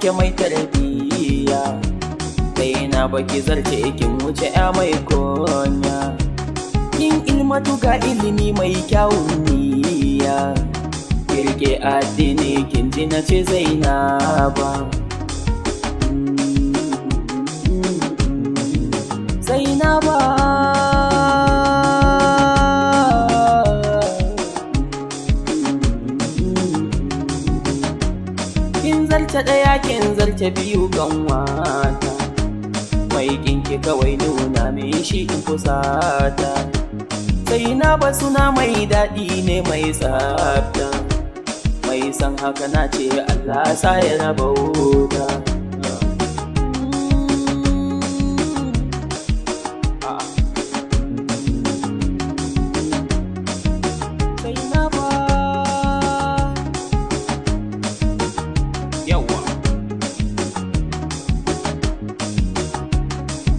kike mai tarbiyya, kai na baki zarce kin wuce ya mai konya. Kin ilmatu ga ilimi mai kyawun niyya, kirke addini kin ji na ce Zainaba. Zainaba kin zarce ɗaya kin zarce biyu kanwata, mai kinki kawai nuna min shi in kusata. Zainaba suna mai daɗi ne mai tsafta, mai san haka na ce Allah sa ya rabauta.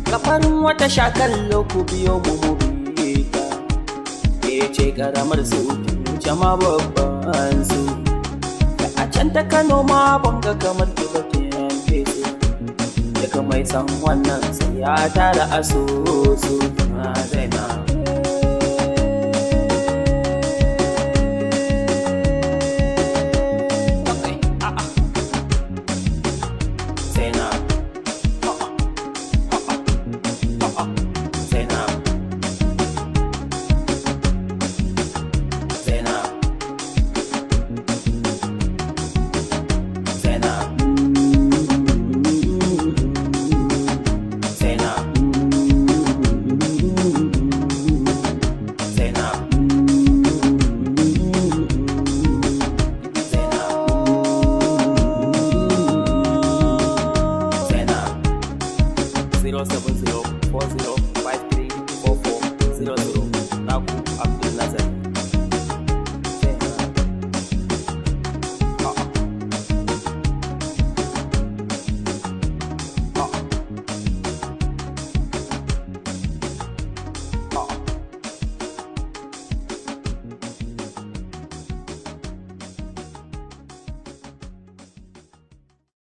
Kafarin wata shakallo ku biyo mu bita, ke ce karamar su jama babban su. Da a can ta Kano ma banga kamar ki bakin fesu, daga mai san wannan sai ya tara asusu. Zainab Zainab 07